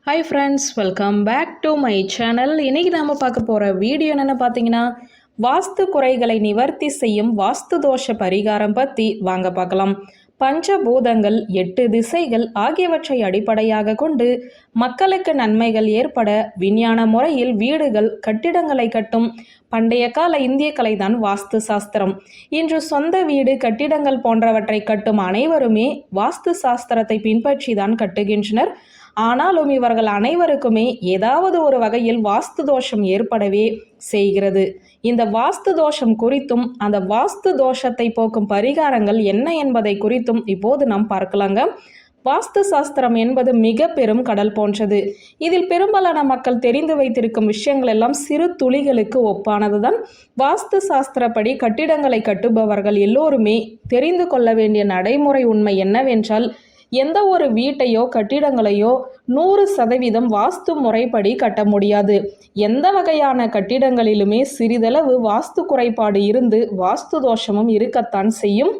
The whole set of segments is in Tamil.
Hi friends, welcome back to my channel. இன்றைக்கி நாம் பார்க்க போகிற வீடியோ என்னென்னு பார்த்தீங்கன்னா, வாஸ்து குறைகளை நிவர்த்தி செய்யும் வாஸ்து தோஷ பரிகாரம் பற்றி வாங்க பார்க்கலாம். பஞ்சபூதங்கள், 8 திசைகள் ஆகியவற்றை அடிப்படையாக கொண்டு மக்களுக்கு நன்மைகள் ஏற்பட விஞ்ஞான முறையில் வீடுகள், கட்டிடங்களை கட்டும் பண்டைய கால இந்திய கலைதான் வாஸ்து சாஸ்திரம். இன்று சொந்த வீடு, கட்டிடங்கள் போன்றவற்றை கட்டும் அனைவருமே வாஸ்து சாஸ்திரத்தை பின்பற்றி தான் கட்டுகின்றனர். ஆனாலும் இவர்கள் அனைவருக்குமே ஏதாவது ஒரு வகையில் வாஸ்து தோஷம் ஏற்படவே செய்கிறது. இந்த வாஸ்து தோஷம் குறித்தும் அந்த வாஸ்து தோஷத்தை போக்கும் பரிகாரங்கள் என்ன என்பதை குறித்தும் இப்போது நாம் பார்க்கலாங்க. வாஸ்து சாஸ்திரம் என்பது மிக பெரும் கடல் போன்றது. இதில் பெரும்பாலான மக்கள் தெரிந்து வைத்திருக்கும் விஷயங்கள் எல்லாம் சிறு துளிகளுக்கு ஒப்பானதுதான். வாஸ்து சாஸ்திரப்படி கட்டிடங்களை கட்டுபவர்கள் எல்லோருமே தெரிந்து கொள்ள வேண்டிய நடைமுறை உண்மை என்னவென்றால், எந்த ஒரு வீட்டையோ கட்டிடங்களையோ 100% வாஸ்து முறைப்படி கட்ட முடியாது. எந்த வகையான கட்டிடங்களிலுமே சிறிதளவு வாஸ்து குறைபாடு இருந்து வாஸ்து தோஷமும் இருக்கத்தான் செய்யும்.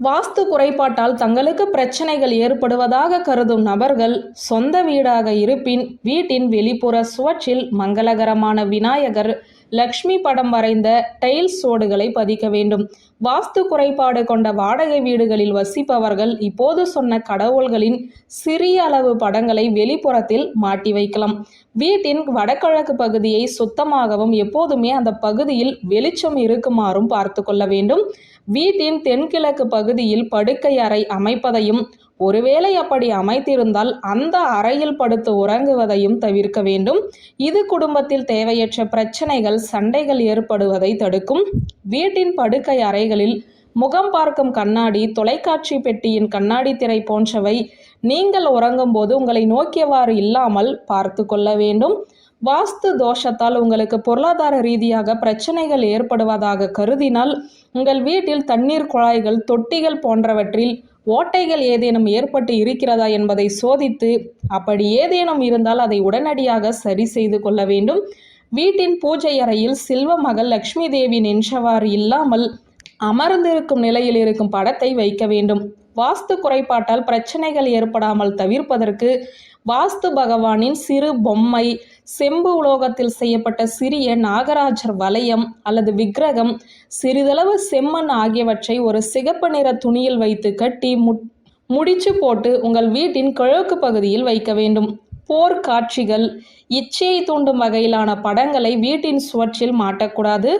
வாஸ்து குறைபாட்டால் தங்களுக்கு பிரச்சனைகள் ஏற்படுவதாக கருதும் நபர்கள் சொந்த வீடாக இருப்பின் வீட்டின் வெளிப்புற சுவற்றில் மங்களகரமான விநாயகர், லக்ஷ்மி படம் வரைந்த டைல்ஸ் ஓடுகளை பதிக்க வேண்டும். வாஸ்து குறைபாடு கொண்ட வாடகை வீடுகளில் வசிப்பவர்கள் இப்போது சொன்ன கடவுள்களின் சிறிய அளவு படங்களை வெளிப்புறத்தில் மாட்டி வைக்கலாம். வீட்டின் வடகிழக்கு பகுதியை சுத்தமாகவும் எப்போதுமே அந்த பகுதியில் வெளிச்சம் இருக்குமாறும் பார்த்து கொள்ள வேண்டும். வீட்டின் தென்கிழக்கு பகுதியில் படுக்கை அறை அமைப்பதையும், ஒருவேளை அப்படி அமைத்திருந்தால் அந்த அறையில் படுத்து உறங்குவதையும் தவிர்க்க வேண்டும். இது குடும்பத்தில் தேவையற்ற பிரச்சனைகள், சண்டைகள் ஏற்படுவதை தடுக்கும். வீட்டின் படுக்கை அறைகளில் முகம் பார்க்கும் கண்ணாடி, தொலைக்காட்சி பெட்டியின் கண்ணாடி திரை போன்றவை நீங்கள் உறங்கும் போது உங்களை நோக்கியவாறு இல்லாமல் பார்த்து கொள்ள வேண்டும். வாஸ்து தோஷத்தால் உங்களுக்கு பொருளாதார ரீதியாக பிரச்சனைகள் ஏற்படுவதாக கருதினால் உங்கள் வீட்டில் தண்ணீர் குழாய்கள், தொட்டிகள் போன்றவற்றில் ஓட்டைகள் ஏதேனும் ஏற்பட்டு இருக்கிறதா என்பதை சோதித்து, அப்படி ஏதேனும் இருந்தால் அதை உடனடியாக சரி செய்து கொள்ள வேண்டும். வீட்டின் பூஜை அறையில் செல்வ மகள் லக்ஷ்மி தேவி நின்றவாறு இல்லாமல் அமர்ந்திருக்கும் நிலையில் இருக்கும் படத்தை வைக்க வேண்டும். வாஸ்து குறைபாட்டால் பிரச்சனைகள் ஏற்படாமல் தவிர்ப்பதற்கு வாஸ்து பகவானின் சிறு பொம்மை, செம்பு உலோகத்தில் செய்யப்பட்ட சிறிய நாகராஜர் வளையம் அல்லது விக்கிரகம், சிறிதளவு செம்மண் ஆகியவற்றை ஒரு சிகப்பு நிற துணியில் வைத்து கட்டி முடிச்சு போட்டு உங்கள் வீட்டின் கிழக்கு பகுதியில் வைக்க வேண்டும். போர் காட்சிகள், இச்சையை தூண்டும் வகையிலான படங்களை வீட்டின் சுவற்றில் மாட்டக்கூடாது.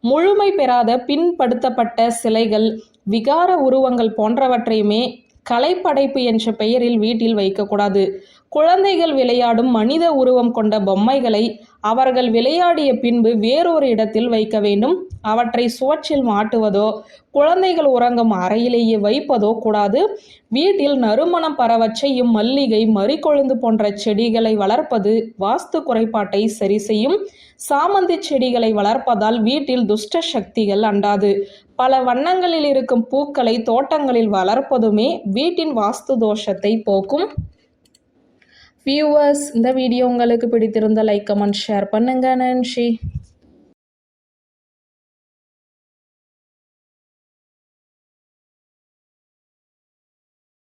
முழுமை பெறாத பின்படுத்தப்பட்ட சிலைகள், விகார உருவங்கள் போன்றவற்றையுமே கலைப்படைப்பு என்ற பெயரில் வீட்டில் வைக்கக்கூடாது. குழந்தைகள் விளையாடும் மனித உருவம் கொண்ட பொம்மைகளை அவர்கள் விளையாடிய பின்பு வேறொரு இடத்தில் வைக்க வேண்டும். அவற்றை சுவற்றில் மாட்டுவதோ குழந்தைகள் உறங்கும் அறையிலேயே வைப்பதோ கூடாது. வீட்டில் நறுமணம் பரவச் செய்யும் மல்லிகை, மறிக்கொழுந்து போன்ற செடிகளை வளர்ப்பது வாஸ்து குறைபாட்டை சரி செய்யும். சாமந்தி செடிகளை வளர்ப்பதால் வீட்டில் துஷ்ட சக்திகள் அண்டாது. பல வண்ணங்களில் இருக்கும் பூக்களை தோட்டங்களில் வளர்ப்பதுமே வீட்டின் வாஸ்து தோஷத்தை போக்கும். வியூவர்ஸ், இந்த வீடியோ உங்களுக்கு பிடித்திருந்த லைக், கமெண்ட், ஷேர் பண்ணுங்க. நன்றி.